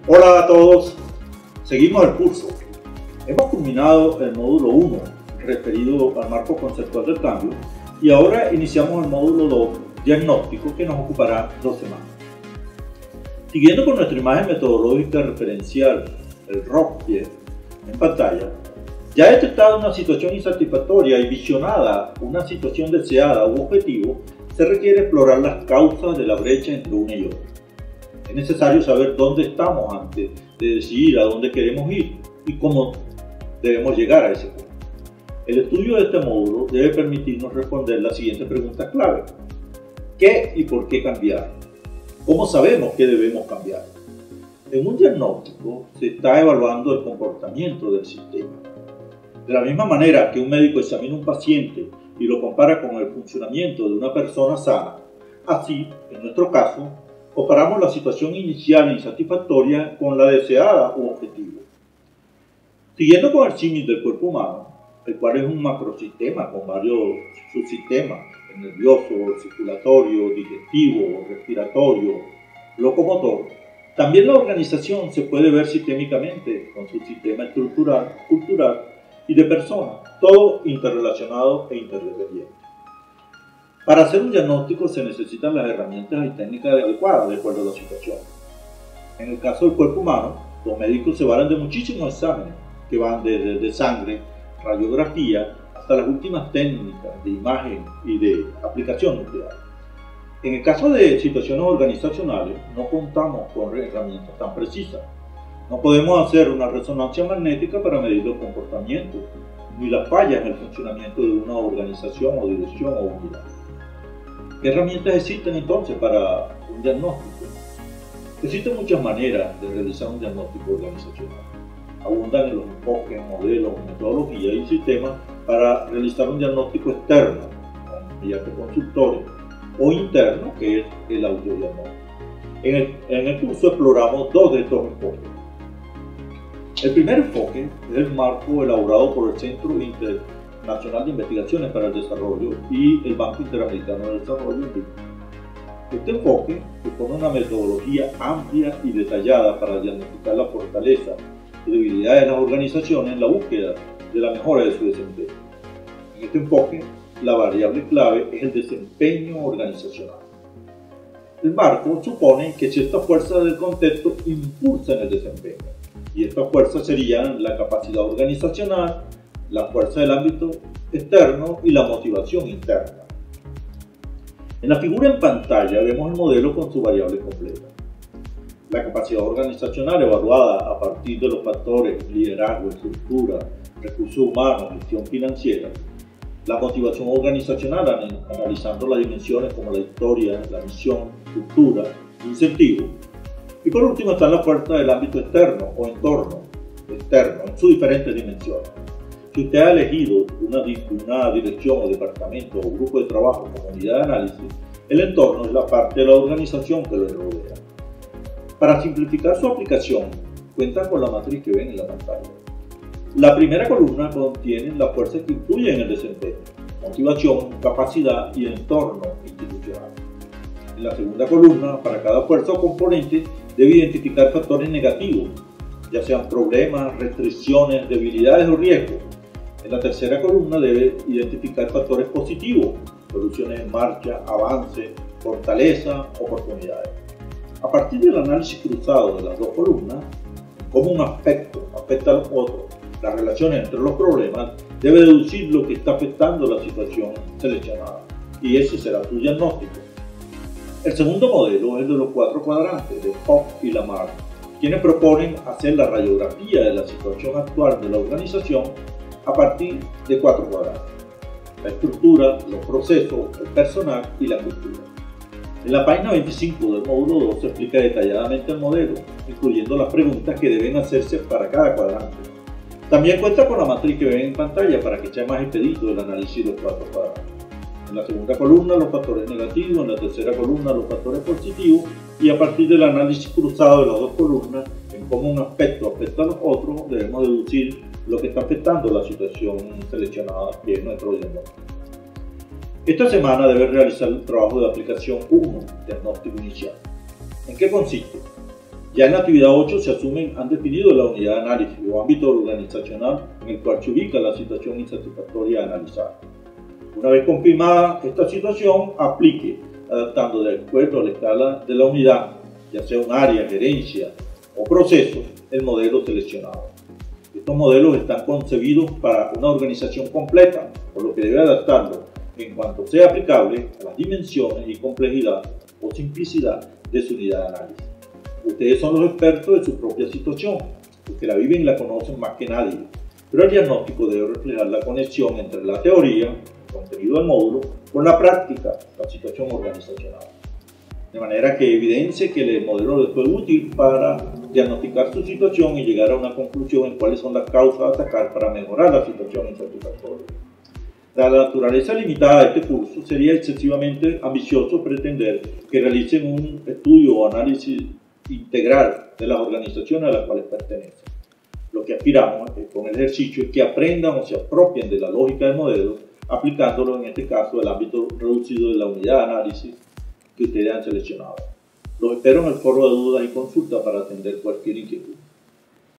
Hola a todos, seguimos el curso. Hemos culminado el módulo 1 referido al marco conceptual del cambio y ahora iniciamos el módulo 2 diagnóstico que nos ocupará 2 semanas. Siguiendo con nuestra imagen metodológica referencial, el ROCKIE, en pantalla, ya detectada una situación insatisfactoria y visionada una situación deseada u objetivo, se requiere explorar las causas de la brecha entre una y otra. Es necesario saber dónde estamos antes de decidir a dónde queremos ir y cómo debemos llegar a ese punto. El estudio de este módulo debe permitirnos responder las siguientes preguntas clave. ¿Qué y por qué cambiar? ¿Cómo sabemos qué debemos cambiar? En un diagnóstico se está evaluando el comportamiento del sistema. De la misma manera que un médico examina un paciente y lo compara con el funcionamiento de una persona sana, así, en nuestro caso, comparamos la situación inicial insatisfactoria con la deseada u objetivo. Siguiendo con el símil del cuerpo humano, el cual es un macrosistema con varios subsistemas, el nervioso, el circulatorio, digestivo, respiratorio, locomotor, también la organización se puede ver sistémicamente con su sistema estructural, cultural y de personas, todo interrelacionado e interdependiente. Para hacer un diagnóstico se necesitan las herramientas y técnicas adecuadas de acuerdo a la situación. En el caso del cuerpo humano, los médicos se valen de muchísimos exámenes que van desde el de sangre, radiografía, hasta las últimas técnicas de imagen y de aplicación nuclear. En el caso de situaciones organizacionales, no contamos con herramientas tan precisas. No podemos hacer una resonancia magnética para medir los comportamientos, ni las fallas en el funcionamiento de una organización o dirección o unidad. ¿Qué herramientas existen entonces para un diagnóstico? Existen muchas maneras de realizar un diagnóstico organizacional. Abundan en los enfoques, modelos, metodologías y sistemas para realizar un diagnóstico externo, mediante consultores, o interno, que es el autodiagnóstico. En el curso exploramos 2 de estos enfoques. El primer enfoque es el marco elaborado por el Centro Internacional de Investigaciones para el Desarrollo y el Banco Interamericano de Desarrollo. Este enfoque propone una metodología amplia y detallada para diagnosticar la fortaleza y debilidades de las organizaciones en la búsqueda de la mejora de su desempeño. En este enfoque, la variable clave es el desempeño organizacional. El marco supone que ciertas fuerzas del contexto impulsan el desempeño, y estas fuerzas serían la capacidad organizacional, la fuerza del ámbito externo y la motivación interna. En la figura en pantalla vemos el modelo con su variable completa. La capacidad organizacional evaluada a partir de los factores liderazgo, estructura, recursos humanos, gestión financiera. La motivación organizacional analizando las dimensiones como la historia, la misión, cultura, incentivo. Y por último están las fuerzas del ámbito externo o entorno externo en sus diferentes dimensiones. Si usted ha elegido una dirección o departamento o grupo de trabajo como unidad de análisis, el entorno es la parte de la organización que lo rodea. Para simplificar su aplicación, cuenta con la matriz que ven en la pantalla. La primera columna contiene las fuerzas que influyen en el desempeño, motivación, capacidad y entorno institucional. En la segunda columna, para cada fuerza o componente, debe identificar factores negativos, ya sean problemas, restricciones, debilidades o riesgos. En la tercera columna debe identificar factores positivos, soluciones en marcha, avance, fortaleza, oportunidades. A partir del análisis cruzado de las 2 columnas, cómo un aspecto afecta a los otros, las relaciones entre los problemas, debe deducir lo que está afectando la situación seleccionada, y ese será su diagnóstico. El segundo modelo es el de los 4 cuadrantes de Hoff y Lamarck, quienes proponen hacer la radiografía de la situación actual de la organización a partir de 4 cuadrantes: la estructura, los procesos, el personal y la cultura. En la página 25 del módulo 2 se explica detalladamente el modelo, incluyendo las preguntas que deben hacerse para cada cuadrante. También cuenta con la matriz que ven en pantalla para que sea más expedito el análisis de los 4 cuadrantes. En la segunda columna los factores negativos, en la tercera columna los factores positivos, y a partir del análisis cruzado de las 2 columnas, en cómo un aspecto afecta a los otros, debemos deducir lo que está afectando la situación seleccionada, que es nuestro diagnóstico. Esta semana debe realizar el trabajo de aplicación 1, diagnóstico inicial. ¿En qué consiste? Ya en la actividad 8 se asumen, han definido la unidad de análisis o ámbito organizacional en el cual se ubica la situación insatisfactoria analizada. Una vez confirmada esta situación, aplique, adaptando de acuerdo a la escala de la unidad, ya sea un área, gerencia o proceso, el modelo seleccionado. Estos modelos están concebidos para una organización completa, por lo que debe adaptarlo en cuanto sea aplicable a las dimensiones y complejidad o simplicidad de su unidad de análisis. Ustedes son los expertos de su propia situación, porque la viven y la conocen más que nadie, pero el diagnóstico debe reflejar la conexión entre la teoría, el contenido del módulo, con la práctica, la situación organizacional. De manera que evidencie que el modelo les fue útil para diagnosticar su situación y llegar a una conclusión en cuáles son las causas a atacar para mejorar la situación insatisfactoria. Dada la naturaleza limitada de este curso, sería excesivamente ambicioso pretender que realicen un estudio o análisis integral de las organizaciones a las cuales pertenecen. Lo que aspiramos con el ejercicio es que aprendan o se apropien de la lógica del modelo, aplicándolo en este caso al ámbito reducido de la unidad de análisis que ustedes han seleccionado. Los espero en el foro de dudas y consultas para atender cualquier inquietud.